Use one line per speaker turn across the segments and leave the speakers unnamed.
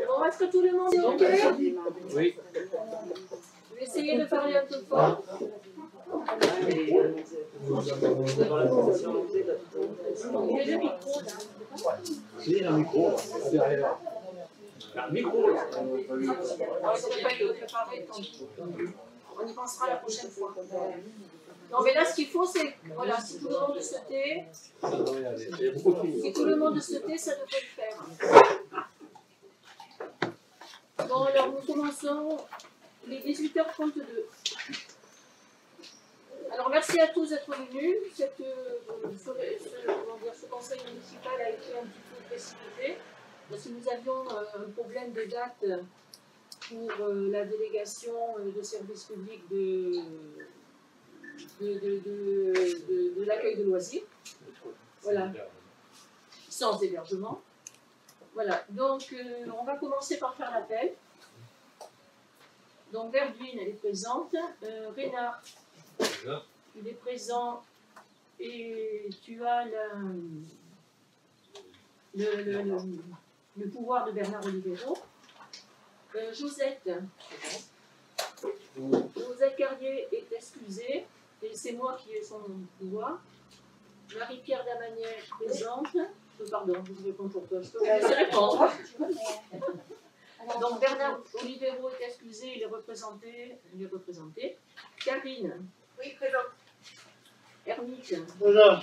Bon, est-ce que tout le monde est OK?
Oui.
Je vais essayer de parler un peu fort. Il y a le micro là.
Si, un micro, derrière. Un micro, là.
On y pensera la prochaine fois. Non, mais là, ce qu'il faut, c'est, voilà, si tout le monde se tait, si tout le monde se tait, ça devrait le faire. Bon, alors, nous commençons les 18h32. Alors, merci à tous d'être venus. Ce conseil municipal a été un petit peu précipité, parce que nous avions un problème de date pour la délégation de services publics de l'accueil de loisirs. Voilà. Sans hébergement. Voilà. Donc, on va commencer par faire l'appel. Donc, Verdune, elle est présente. Rénard, il est présent. Et tu as le pouvoir de Bernard Olivero. Josette Carrier est excusée, et c'est moi qui ai son pouvoir. Marie-Pierre Damanière présente. Pardon, je vous réponds pour toi. Je peux vous laisser répondre. Donc Bernard Olivero est excusé, il est représenté. Karine.
Oui, présente.
Ermique.
Bonjour.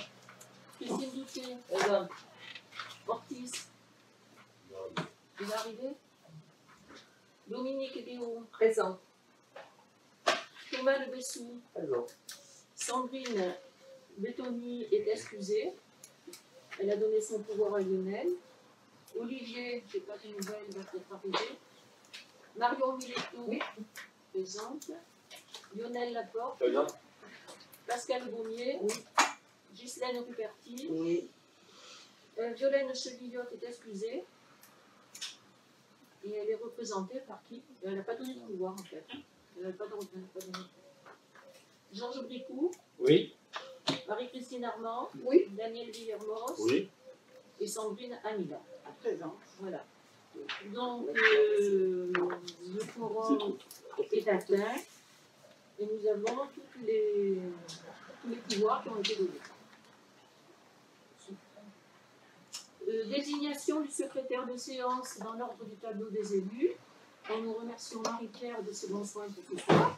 Christine Douté. Présente. Ortiz. Il est arrivé. Dominique Léo.
Présente.
Thomas Le Bessou.
Bonjour.
Sandrine Bettoni est excusée. Elle a donné son pouvoir à Lionel. Olivier, je n'ai pas de nouvelles, va peut-être arriver. Marion Miletto, présente. Lionel Laporte.
Présente.
Pascal Baumier.
Oui.
Ghislaine Ruperti.
Oui.
Violaine Chevillotte est excusée. Et elle est représentée par qui? Elle n'a pas donné de pouvoir en fait. Elle n'a pas donné. Georges Bricou.
Oui.
Marie-Christine Armand.
Oui.
Daniel Villermoz.
Oui.
Et Sandrine Amila.
Présente.
Voilà. Donc, le quorum est atteint et nous avons tous les pouvoirs qui ont été donnés. Désignation du secrétaire de séance dans l'ordre du tableau des élus. Nous remercions Marie-Pierre de ses bons soins pour ce soir.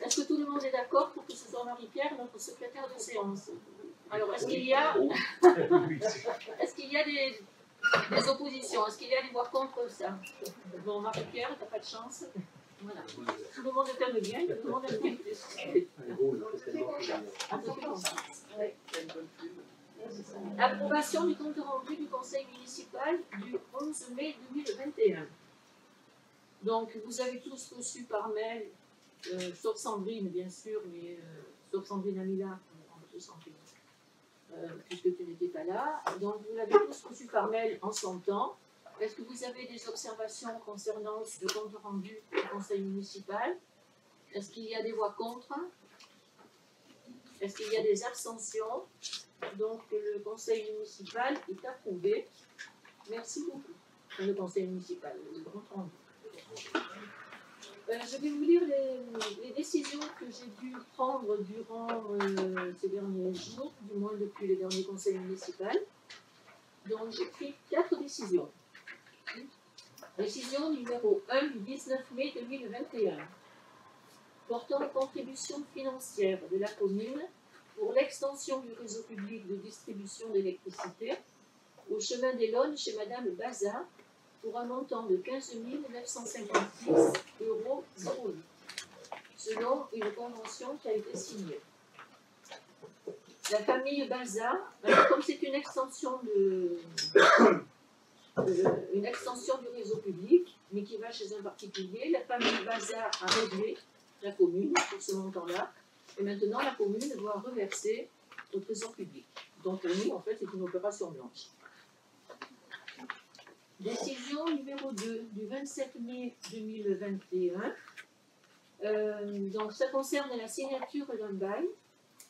Est-ce que tout le monde est d'accord pour que ce soit Marie-Pierre notre secrétaire de séance? Alors, est-ce qu'il y a, des oppositions? Est-ce qu'il y a des voix contre ça? Bon, Marie-Pierre, t'as pas de chance. Voilà. Tout le monde t'aime bien, tout le monde aime bien. Approbation du compte rendu du conseil municipal du 11 mai 2021. Donc, vous avez tous reçu par mail, sauf Sandrine, bien sûr, mais sauf Sandrine Amila, puisque tu n'étais pas là. Donc, vous l'avez tous reçu par mail en son temps. Est-ce que vous avez des observations concernant le compte rendu du conseil municipal? Est-ce qu'il y a des voix contre? Est-ce qu'il y a des abstentions? Donc, le conseil municipal est approuvé. Merci beaucoup. Le conseil municipal, le compte rendu. Je vais vous lire les décisions que j'ai dû prendre durant ces derniers jours, du moins depuis le dernier conseil municipal. Donc, j'ai pris 4 décisions. Décision numéro 1 du 19 mai 2021, portant la contribution financière de la commune pour l'extension du réseau public de distribution d'électricité au chemin des Launes chez Madame Baza pour un montant de 15 956,08 €, selon une convention qui a été signée. La famille Baza, comme c'est une extension du réseau public, mais qui va chez un particulier, la famille Baza a réglé la commune pour ce montant-là, et maintenant la commune doit reverser au trésor public. Donc pour nous, en fait, c'est une opération blanche. Décision numéro 2 du 27 mai 2021. Donc ça concerne la signature d'un bail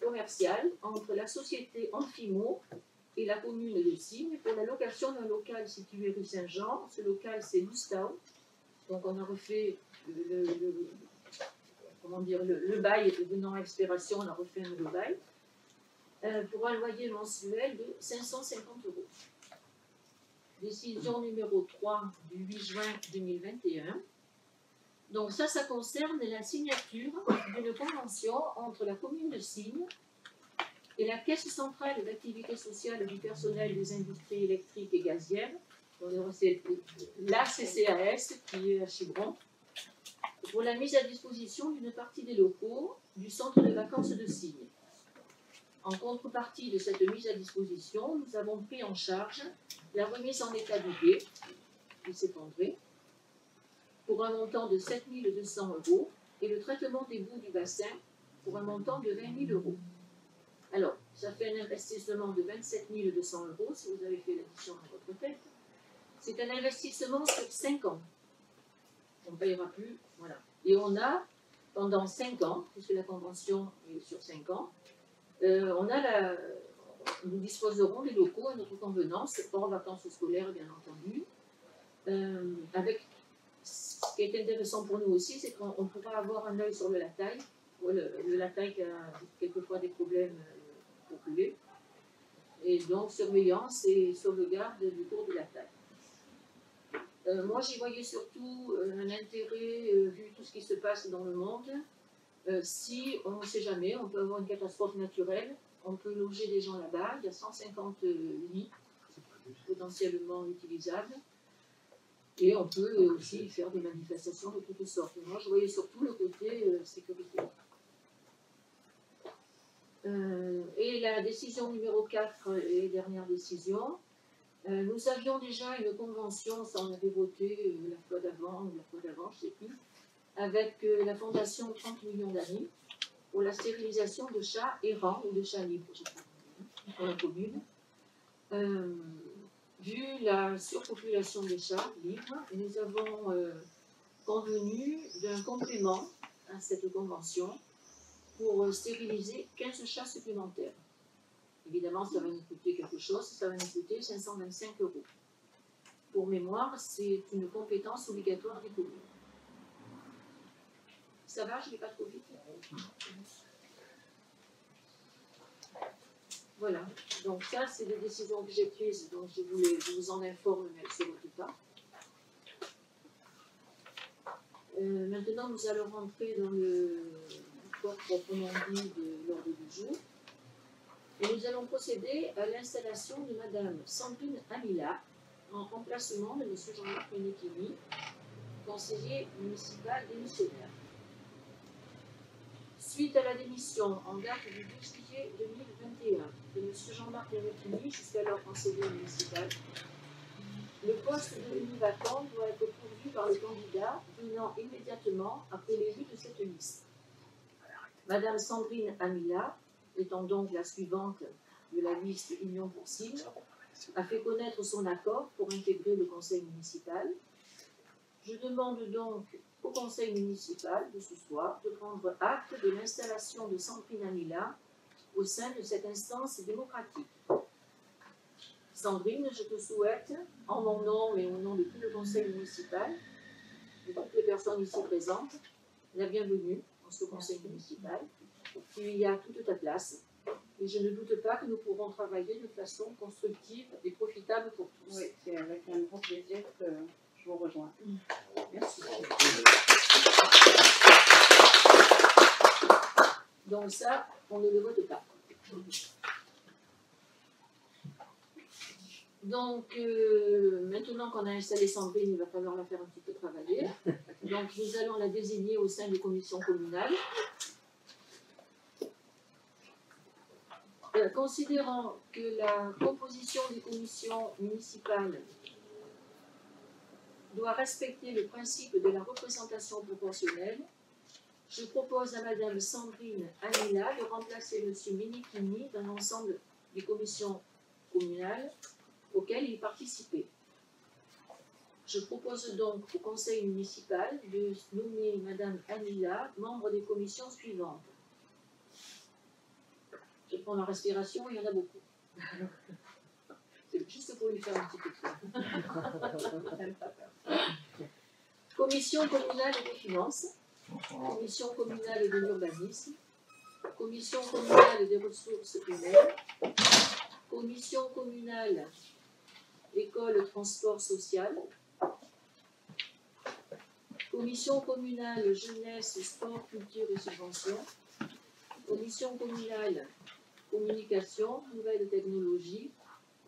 commercial entre la société Amphimo et la commune de Signes pour la location d'un local situé rue Saint-Jean. Ce local, c'est Lustau. Donc on a refait le bail devenant expiration, on a refait un nouveau bail pour un loyer mensuel de 550 €. Décision numéro 3 du 8 juin 2021. Donc ça concerne la signature d'une convention entre la commune de Signes et la Caisse centrale d'activité sociale du personnel des industries électriques et gazières, c'est la CCAS qui est à Chibron, pour la mise à disposition d'une partie des locaux du centre de vacances de Signes. En contrepartie de cette mise à disposition, nous avons pris en charge la remise en état du quai, qui s'est effondré, pour un montant de 7 200 € et le traitement des boues du bassin pour un montant de 20 000 €. Alors, ça fait un investissement de 27 200 € si vous avez fait l'addition dans votre tête. C'est un investissement sur 5 ans. On ne payera plus, voilà. Et on a, pendant 5 ans, puisque la convention est sur 5 ans, nous disposerons des locaux à notre convenance, hors vacances scolaires bien entendu. Avec ce qui est intéressant pour nous aussi, c'est qu'on pourra avoir un œil sur le Latail, le Latail qui a quelquefois des problèmes populaires, et donc surveillance et sauvegarde du cours de Latail. Moi, j'y voyais surtout un intérêt, vu tout ce qui se passe dans le monde. Si, on ne sait jamais, on peut avoir une catastrophe naturelle, on peut loger des gens là-bas, il y a 150 lits potentiellement utilisables, et on peut aussi faire des manifestations de toutes sortes. Moi, je voyais surtout le côté sécurité. Et la décision numéro 4 et dernière décision, nous avions déjà une convention, ça on avait voté la fois d'avant, je ne sais plus, avec la fondation 30 millions d'amis pour la stérilisation de chats errants ou de chats libres, je crois, pour la commune. Vu la surpopulation des chats libres, nous avons convenu d'un complément à cette convention pour stériliser 15 chats supplémentaires. Évidemment, ça va nous coûter quelque chose, ça va nous coûter 525 €. Pour mémoire, c'est une compétence obligatoire des communes. Ça va, je ne vais pas trop vite. Voilà, donc ça, c'est des décisions que j'ai prises, donc je vous en informe, mais elles ne se votent pas. Maintenant, nous allons rentrer dans le corps proprement dit de l'ordre du jour. Et nous allons procéder à l'installation de Madame Sandrine Amila en remplacement de M. Jean-Marc Ménéchini, conseiller municipal démissionnaire. Suite à la démission en date du 12 juillet 2021 de M. Jean-Marc Ménéchini, jusqu'alors conseiller municipal, le poste devenu vacant doit être pourvu par le candidat venant immédiatement après les vues de cette liste. Madame Sandrine Amila, étant donc la suivante de la liste Union pour Signes, a fait connaître son accord pour intégrer le conseil municipal. Je demande donc au conseil municipal de ce soir de prendre acte de l'installation de Sandrine Amila au sein de cette instance démocratique. Sandrine, je te souhaite, en mon nom et au nom de tout le conseil municipal, de toutes les personnes ici présentes, la bienvenue dans ce conseil municipal. Tu y as toute ta place. Et je ne doute pas que nous pourrons travailler de façon constructive et profitable pour tous.
Oui, c'est avec un grand plaisir que je vous rejoins.
Merci. Donc ça, on ne le vote pas. Donc, maintenant qu'on a installé Sandrine, il va falloir la faire un petit peu travailler. Donc, nous allons la désigner au sein des commissions communales. Considérant que la composition des commissions municipales doit respecter le principe de la représentation proportionnelle, je propose à Madame Sandrine Amila de remplacer M. Ménéchini dans l'ensemble des commissions communales auxquelles il participait. Je propose donc au conseil municipal de nommer Madame Amila membre des commissions suivantes. Je prends ma respiration, il y en a beaucoup. juste pour lui faire un petit peu peur. Commission communale des finances, commission communale de l'urbanisme, commission communale des ressources humaines, commission communale école transport social, commission communale jeunesse, sport, culture et subventions, commission communale communication, nouvelles technologies,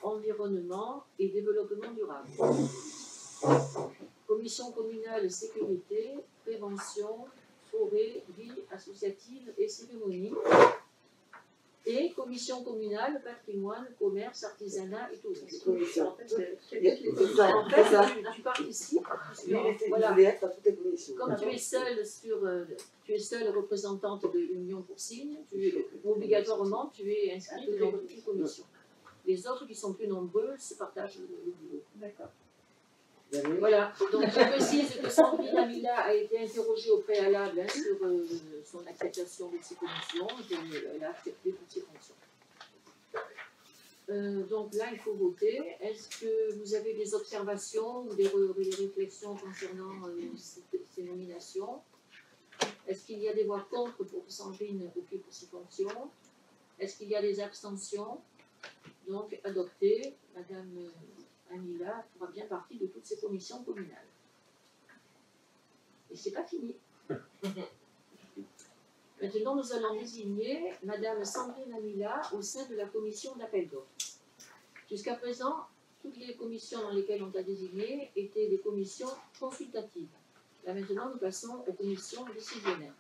environnement et développement durable. Commission communale sécurité, prévention, forêt, vie associative et cérémonie. Et commission communale patrimoine, commerce, artisanat et tourisme. En fait, tu participes. Voilà. Comme tu es seule représentante de l'Union pour Signes, obligatoirement tu es inscrite dans toutes les commissions. Les autres qui sont plus nombreux se partagent le boulot. D'accord. Voilà, donc je précise que Sandrine Amila a été interrogée au préalable sur son acceptation de ses commissions et qu'elle a accepté toutes ses fonctions. Donc là, il faut voter. Est-ce que vous avez des observations ou des réflexions concernant ces nominations? Est-ce qu'il y a des voix contre pour que Sandrine occupe ces fonctions? Est-ce qu'il y a des abstentions? Donc, adopté, Madame Amila fera bien partie de toutes ces commissions communales. Et c'est pas fini. Maintenant, nous allons désigner Madame Sandrine Amila au sein de la commission d'appel d'offres. Jusqu'à présent, toutes les commissions dans lesquelles on t'a désigné étaient des commissions consultatives. Là maintenant, nous passons aux commissions décisionnaires.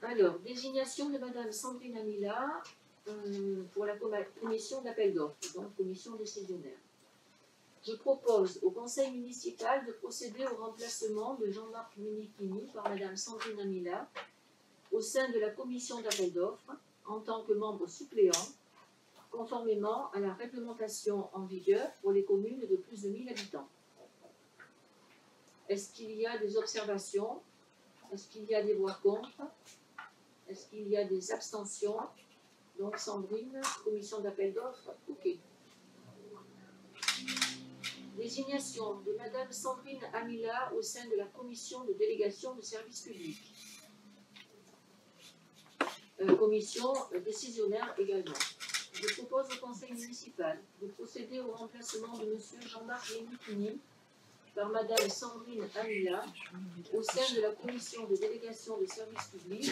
Alors, désignation de Madame Sandrine Amila pour la commission d'appel d'offres, donc commission décisionnaire. Je propose au conseil municipal de procéder au remplacement de Jean-Marc Minichini par Madame Sandrine Amila au sein de la commission d'appel d'offres en tant que membre suppléant, conformément à la réglementation en vigueur pour les communes de plus de 1000 habitants. Est-ce qu'il y a des observations? Est-ce qu'il y a des voix contre? Est-ce qu'il y a des abstentions? Donc Sandrine, commission d'appel d'offres, ok. Désignation de Madame Sandrine Amila au sein de la commission de délégation de services publics. Commission décisionnaire également. Je propose au conseil municipal de procéder au remplacement de Monsieur Jean-Marc Minichini par Madame Sandrine Amila au sein de la commission de délégation de services publics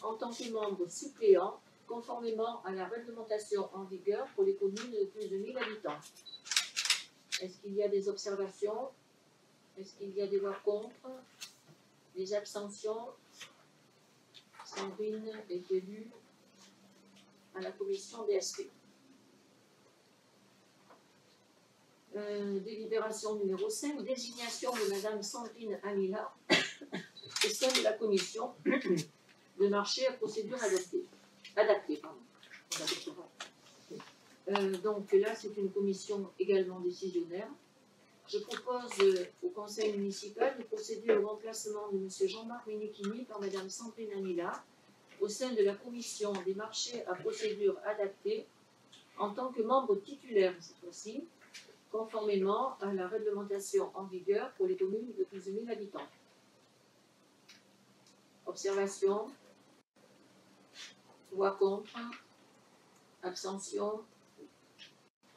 en tant que membre suppléant, conformément à la réglementation en vigueur pour les communes de plus de 1000 habitants. Est-ce qu'il y a des observations? Est-ce qu'il y a des voix contre? Des abstentions? Sandrine est élue à la commission DSP. Délibération numéro 5, désignation de Madame Sandrine Amila au sein de la commission de marché à procédure adaptée. Donc là, c'est une commission également décisionnaire. Je propose au conseil municipal de procéder au remplacement de M. Jean-Marc Minichini par Mme Sandrine Amila au sein de la commission des marchés à procédure adaptée en tant que membre titulaire cette fois-ci, conformément à la réglementation en vigueur pour les communes de plus de 1000 habitants. Observation, voix contre, abstention.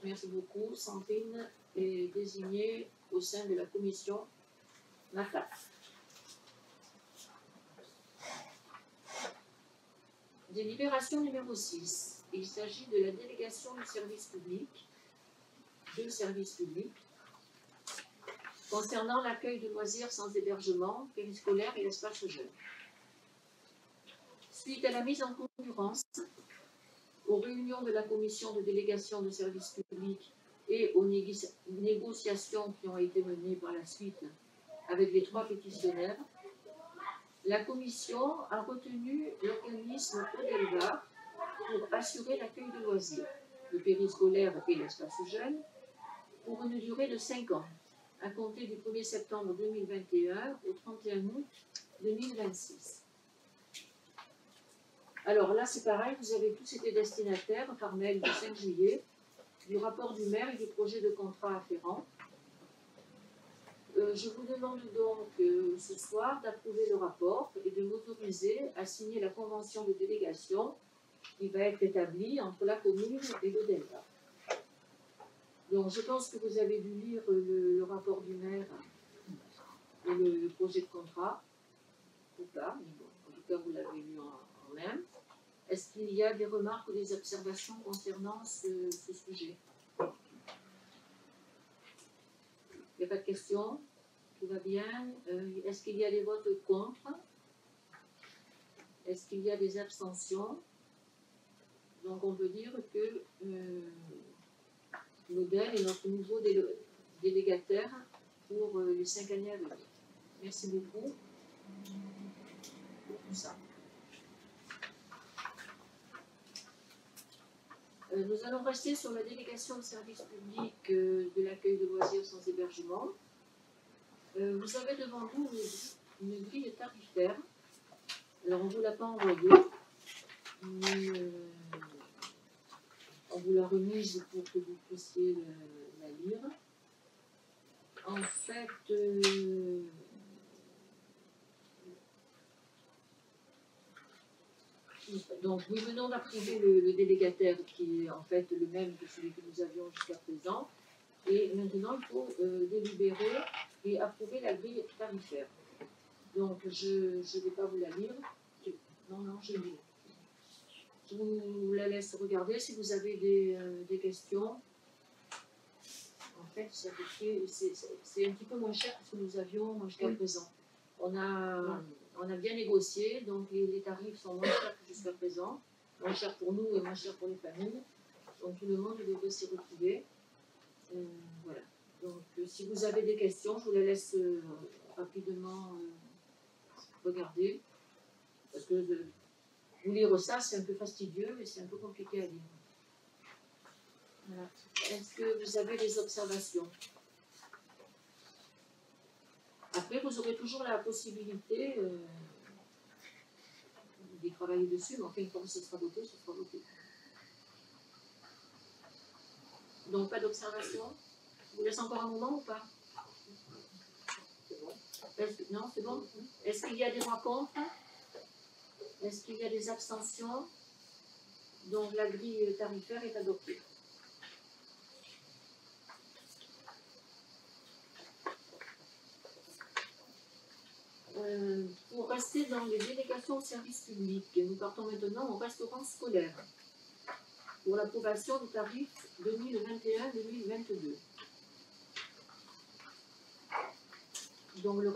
Merci beaucoup. Sandrine est désignée au sein de la commission MAFAT. Délibération numéro 6. Il s'agit de la délégation du service public, concernant l'accueil de loisirs sans hébergement, périscolaire et espace jeune. Suite à la mise en concurrence, aux réunions de la commission de délégation de services publics et aux négociations qui ont été menées par la suite avec les 3 pétitionnaires, la commission a retenu l'organisme Odelva pour assurer l'accueil de loisirs, le périscolaire et l'espace jeune, pour une durée de 5 ans, à compter du 1er septembre 2021 au 31 août 2026. Alors là, c'est pareil, vous avez tous été destinataires par mail du 5 juillet du rapport du maire et du projet de contrat afférent. Je vous demande donc ce soir d'approuver le rapport et de m'autoriser à signer la convention de délégation qui va être établie entre la commune et le Delta. Donc je pense que vous avez dû lire le rapport du maire et le projet de contrat, ou pas, mais bon, en tout cas vous l'avez lu en même. Est-ce qu'il y a des remarques ou des observations concernant ce sujet? Il n'y a pas de questions? Tout va bien? Est-ce qu'il y a des votes contre? Est-ce qu'il y a des abstentions? Donc on peut dire que Modèle est notre nouveau délégataire pour les 5 années à venir. Merci beaucoup pour tout ça. Nous allons rester sur la délégation de service public de l'accueil de loisirs sans hébergement. Vous avez devant vous une grille tarifaire. Alors on ne vous l'a pas envoyée, mais on vous l'a remise pour que vous puissiez la lire. En fait, donc nous venons d'approuver le délégataire qui est en fait le même que celui que nous avions jusqu'à présent. Et maintenant, il faut délibérer et approuver la grille tarifaire. Donc, je ne vais pas vous la lire. Non, je lis. Je vous la laisse regarder. Si vous avez des questions, en fait, c'est un petit peu moins cher que ce que nous avions jusqu'à présent. On a bien négocié, donc les tarifs sont moins chers que jusqu'à présent. Moins chers pour nous et moins chers pour les familles. Donc, tout le monde devrait s'y retrouver. Voilà. Donc, si vous avez des questions, je vous les laisse rapidement regarder. Parce que vous lire ça, c'est un peu fastidieux et c'est un peu compliqué à lire. Voilà. Est-ce que vous avez des observations? Après, vous aurez toujours la possibilité d'y travailler dessus, mais enfin, une fois que ce sera voté, ce sera voté. Donc, pas d'observation? Je vous laisse encore un moment ou pas? C'est bon. Non, c'est bon? Est-ce qu'il y a des voix contre? Est-ce qu'il y a des abstentions? Donc, la grille tarifaire est adoptée. Pour rester dans les délégations de services publics, nous partons maintenant au restaurant scolaire pour l'approbation du tarif 2021-2022. Donc le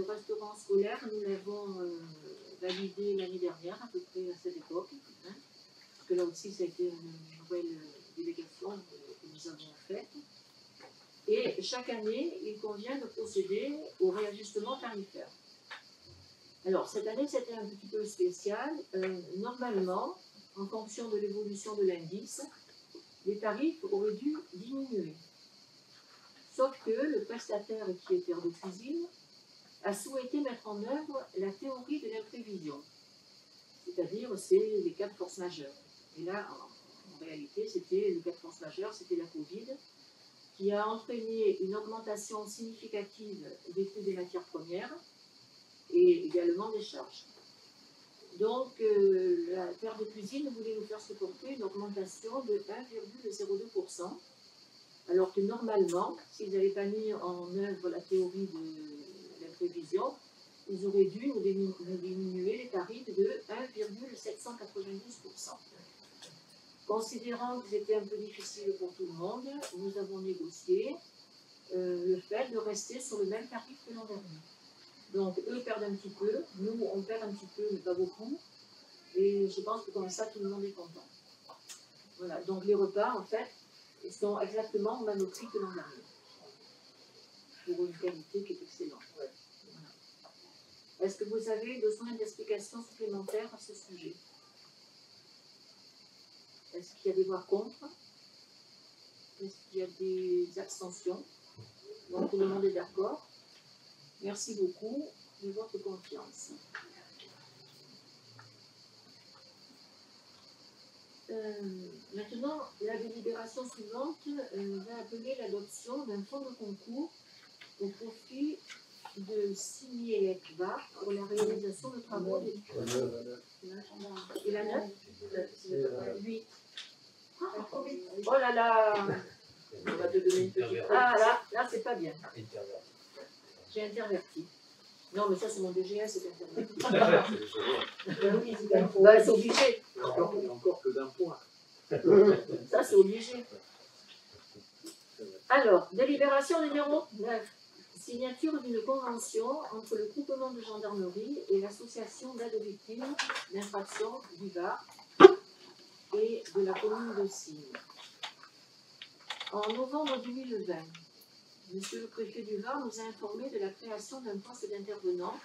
restaurant scolaire, nous l'avons validé l'année dernière, à peu près à cette époque, hein, parce que là aussi ça a été une nouvelle délégation que nous avons faite. Et chaque année, il convient de procéder au réajustement tarifaire. Alors cette année, c'était un petit peu spécial. Normalement, en fonction de l'évolution de l'indice, les tarifs auraient dû diminuer. Sauf que le prestataire qui est père de cuisine a souhaité mettre en œuvre la théorie de l'imprévision. C'est-à-dire, c'est les cas de force majeure. Et là, en réalité, c'était le cas de force majeure, c'était la Covid, qui a entraîné une augmentation significative des coûts des matières premières et également des charges. Donc, la père de cuisine voulait nous faire supporter une augmentation de 1,02%, alors que normalement, s'ils n'avaient pas mis en œuvre la théorie de l'imprévision, ils auraient dû nous diminuer les tarifs de 1,792%. Considérant que c'était un peu difficile pour tout le monde, nous avons négocié le fait de rester sur le même tarif que l'an dernier. Donc, eux perdent un petit peu, nous, on perd un petit peu, mais pas beaucoup. Et je pense que comme ça, tout le monde est content. Voilà, donc les repas, en fait, ils sont exactement au même prix que l'an dernier. Pour une qualité qui est excellente. Voilà. Est-ce que vous avez besoin d'explications supplémentaires à ce sujet? Est-ce qu'il y a des voix contre? Est-ce qu'il y a des abstentions? Donc tout le monde est d'accord. Merci beaucoup de votre confiance. Maintenant, la délibération suivante va appeler l'adoption d'un fonds de concours au profit de Signé-Lecva pour la réalisation de travaux des... Et la 9 8. Oh là là.
On va te donner une petite.
Ah là c'est pas bien. J'ai interverti. Non, mais ça, c'est mon DGS, c'est interverti. Bah, c'est obligé.
Encore que d'un point.
Ça, c'est obligé. Alors, délibération numéro 9. Signature d'une convention entre le groupement de gendarmerie et l'association d'aide aux victimes d'infractions du Var et de la commune de Signes. En novembre 2020, Monsieur le préfet du Var nous a informé de la création d'un poste d'intervenant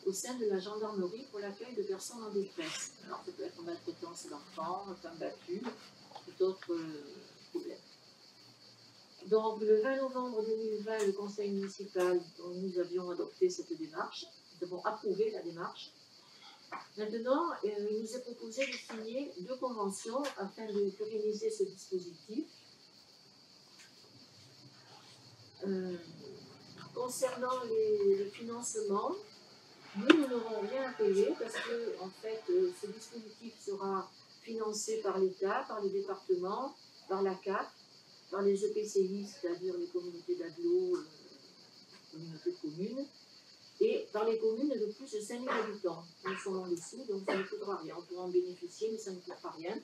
au sein de la gendarmerie pour l'accueil de personnes en détresse. Alors, ça peut être maltraitance d'enfants, femmes battues, tout autre problème. Donc, le 20 novembre 2020, le conseil municipal, dont nous avions adopté cette démarche, nous avons approuvé la démarche. Maintenant, il nous est proposé de signer 2 conventions afin de pérenniser ce dispositif. Concernant les financements, nous n'aurons rien à payer parce que, en fait, ce dispositif sera financé par l'État, par les départements, par la CAP, par les EPCI, c'est-à-dire les communautés d'agglo, communautés de communes, et par les communes de plus de 5000 habitants. Nous sommes en dessous, donc ça ne coûtera rien. On pourra en bénéficier, mais ça ne coûtera rien.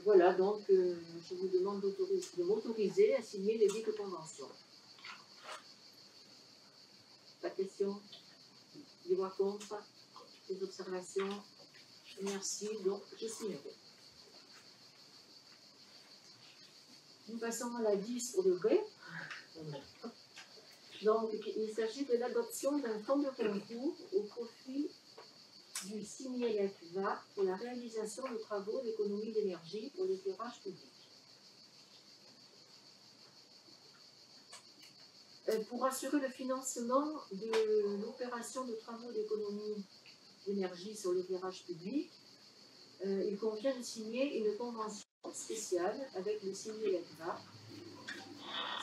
Voilà, donc je vous demande de m'autoriser à signer les 10 conventions. Pas de questions? Des voix contre? Des observations? Merci, donc je signerai. Nous passons à la 10 pour le vrai. Donc, il s'agit de l'adoption d'un fonds de concours au profit du Signé-Lecva pour la réalisation de travaux d'économie d'énergie pour l'éclairage public. Pour assurer le financement de l'opération de travaux d'économie d'énergie sur l'éclairage public, il convient de signer une convention spéciale avec le Signé-Lecva.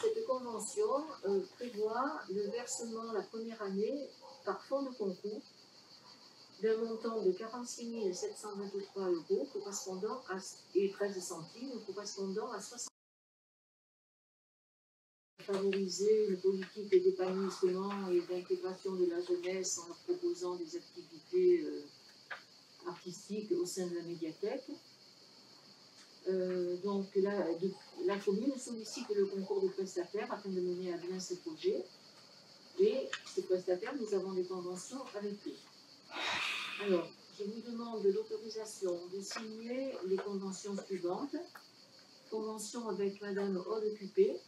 Cette convention prévoit le versement la première année par fonds de concours d'un montant de 46 723 € correspondant à, et 13 centimes correspondant à 60. Favoriser une politique d'épanouissement et d'intégration de la jeunesse en leur proposant des activités artistiques au sein de la médiathèque. Donc la commune sollicite le concours de prestataires afin de mener à bien ces projets. Et ces prestataires, nous avons des conventions avec eux. Alors, je vous demande l'autorisation de signer les conventions suivantes. Convention avec Madame Aude Cupé.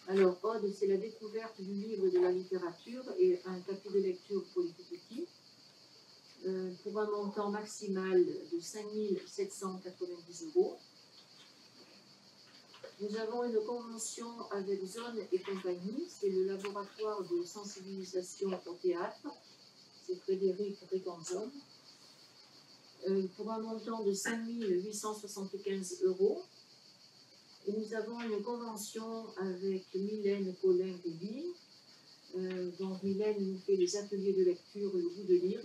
Alors, Aude, c'est la découverte du livre de la littérature et un tapis de lecture pour les tout petits. Pour un montant maximal de 5 790 €. Nous avons une convention avec Zone et compagnie, c'est le laboratoire de sensibilisation au théâtre, c'est Frédéric Ricanzon, pour un montant de 5 875 €. Et nous avons une convention avec Mylène Collin-Réville. Donc Mylène nous fait les ateliers de lecture et le goût de lire,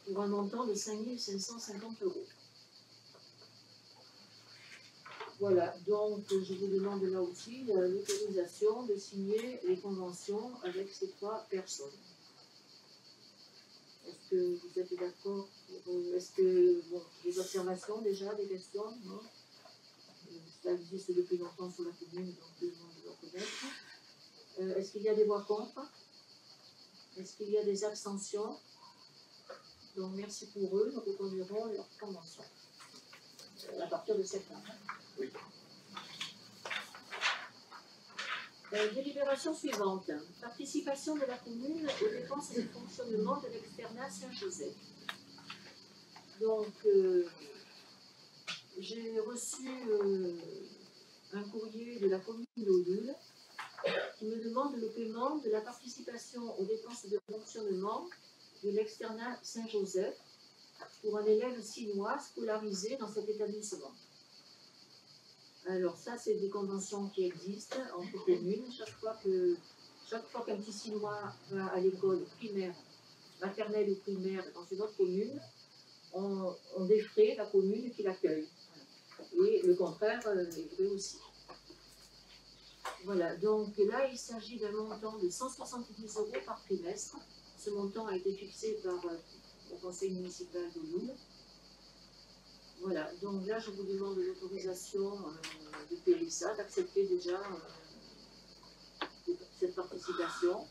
pour un montant de 5 550 €. Voilà, donc je vous demande là aussi l'autorisation de signer les conventions avec ces 3 personnes. Est-ce que vous êtes d'accord? Est-ce que, bon, des observations déjà, des questions? Non? Ça existe depuis longtemps sur la commune, donc tout le monde doit connaître. Est-ce qu'il y a des voix contre? Est-ce qu'il y a des abstentions? Donc merci pour eux, nous reconduirons leur convention à partir de septembre.
Oui.
Délibération suivante. Participation de la commune aux dépenses de fonctionnement de l'externat Saint-Joseph. Donc, j'ai reçu un courrier de la commune d'Aulule qui me demande le paiement de la participation aux dépenses de fonctionnement de l'externat Saint-Joseph pour un élève sinois scolarisé dans cet établissement. Alors ça, c'est des conventions qui existent entre communes. Chaque fois qu'un petit Sinois va à l'école primaire, maternelle ou primaire dans une autre commune, on défraie la commune qui l'accueille. Et le contraire est vrai aussi. Voilà, donc là, il s'agit d'un montant de 170 € par trimestre. Ce montant a été fixé par le conseil municipal de Loul. Voilà, donc là, je vous demande l'autorisation de payer ça, d'accepter déjà cette participation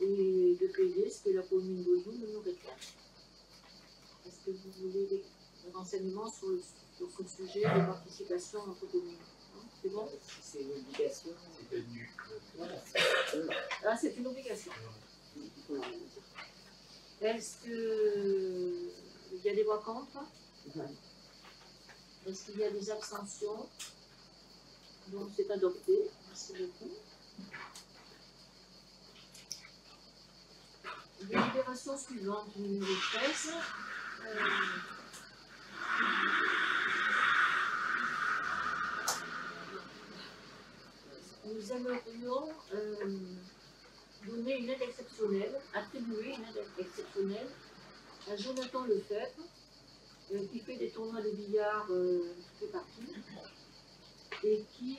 et de payer ce que la commune de Loul nous réclame. Est-ce que vous voulez des renseignements sur ce sujet de participation entre communes? C'est bon?
C'est une obligation.
C'est tenu.
Voilà.
Ah, c'est une obligation. Est-ce qu'il y a des voix contre? Est-ce qu'il y a des abstentions? Donc c'est adopté. Merci beaucoup. Délibération suivante, numéro 13. Nous aimerions donner une aide exceptionnelle, attribuer une aide exceptionnelle à Jonathan Lefebvre, qui fait des tournois de billard un petit peu partout, et qui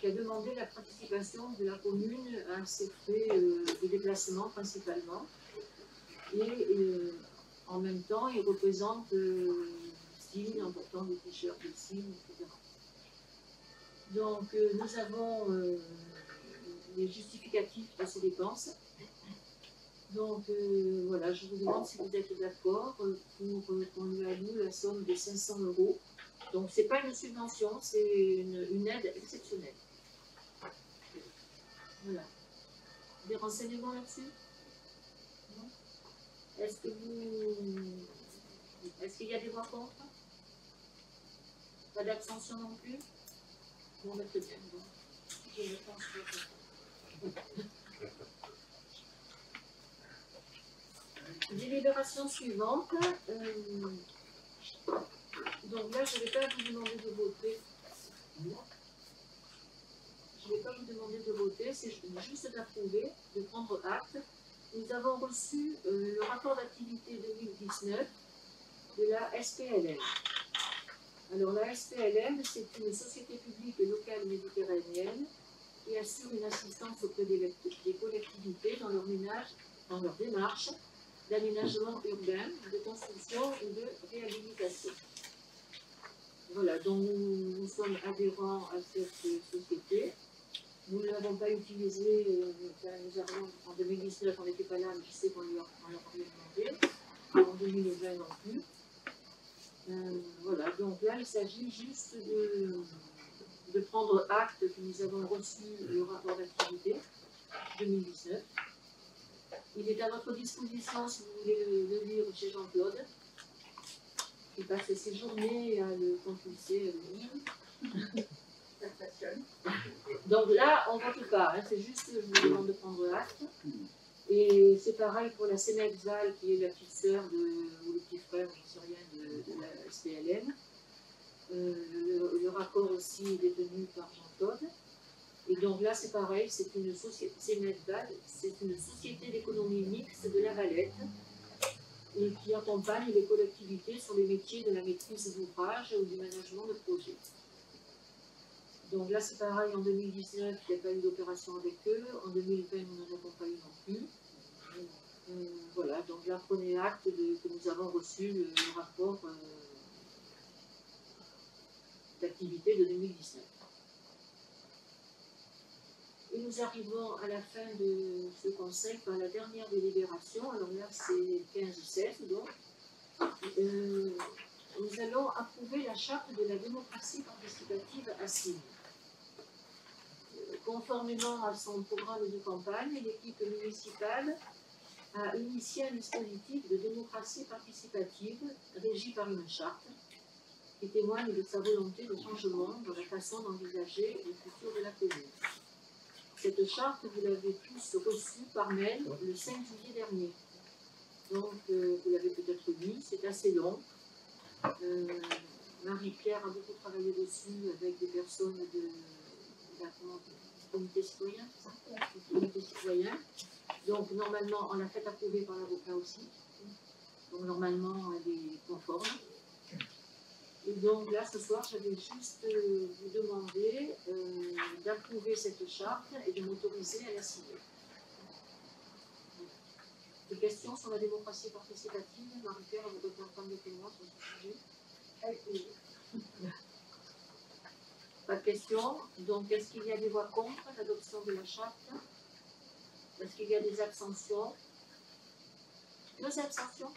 a demandé la participation de la commune à ses frais de déplacement principalement. Et en même temps, il représente signes, en portant des t-shirts de signes, etc. Donc, nous avons les justificatifs de ces dépenses. Donc, voilà, je vous demande si vous êtes d'accord pour qu'on lui alloue la somme de 500 €. Donc, ce n'est pas une subvention, c'est une aide exceptionnelle. Voilà. Des renseignements là-dessus? Est-ce qu'il y a des voix contre? Pas d'abstention non plus? Bon, très bien. Je ne pense pas. Délibération suivante. Donc là, je ne vais pas vous demander de voter. Je ne vais pas vous demander de voter, c'est juste d'approuver, de prendre acte. Nous avons reçu le rapport d'activité 2019 de la SPLM. Alors la SPLM, c'est une société publique locale méditerranéenne qui assure une assistance auprès des collectivités dans leur démarche d'aménagement urbain, de construction et de réhabilitation. Voilà, donc nous sommes adhérents à cette société. Nous ne l'avons pas utilisée, nous avons, en 2019, on n'était pas là, mais je sais qu'on leur avait demandé, en 2020 non plus. Voilà, donc là, il s'agit juste de prendre acte que nous avons reçu le rapport d'activité 2019. Il est à votre disposition si vous voulez le lire chez Jean-Claude, qui passe ses journées à le compulser, le lire. Donc là, on ne vote pas, hein, c'est juste que je vous demande de prendre acte. Et c'est pareil pour la Sénèque-Val, qui est la petite sœur ou le petit frère, je ne sais rien, de la SPLM. Le raccord aussi est détenu par Jean-Claude. Et donc là, c'est pareil, c'est une société, Sénèque-Val, c'est une société d'économie mixte de la Valette, et qui accompagne les collectivités sur les métiers de la maîtrise d'ouvrage ou du management de projet. Donc là, c'est pareil, en 2019, il n'y a pas eu d'opération avec eux. En 2020, nous n'en avons pas eu non plus. Voilà, donc là, prenez acte que nous avons reçu le rapport d'activité de 2019. Et nous arrivons à la fin de ce conseil par la dernière délibération. Alors là, c'est 15-16, donc. Nous allons approuver la charte de la démocratie participative à Signes. Conformément à son programme de campagne, l'équipe municipale a initié un dispositif de démocratie participative régi par une charte qui témoigne de sa volonté de changement dans la façon d'envisager le futur de la commune. Cette charte, vous l'avez tous reçue par mail le 5 juillet dernier. Donc, vous l'avez peut-être mis, c'est assez long. Marie-Pierre a beaucoup travaillé dessus avec des personnes du comité citoyen, c'est ça? Du comité citoyen. Donc, normalement, on l'a fait approuver par l'avocat aussi. Donc, normalement, elle est conforme. Et donc, là, ce soir, j'avais juste vous demander d'approuver cette charte et de m'autoriser à la signer. Des questions sur la démocratie participative? Marie-Pierre, vous pouvez entendre des témoins sur ce sujet? Avec plaisir. Pas de questions. Donc, est-ce qu'il y a des voix contre l'adoption de la charte? Est-ce qu'il y a des abstentions? 2 abstentions?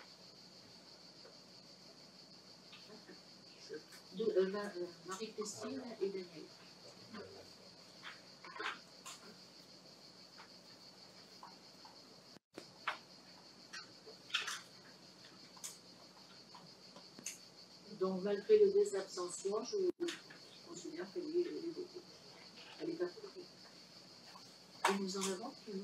Marie-Christine et Daniel. Donc, malgré les 2 abstentions, je considère qu'elle est votée. Elle est approuvée. Et nous en avons qu'une.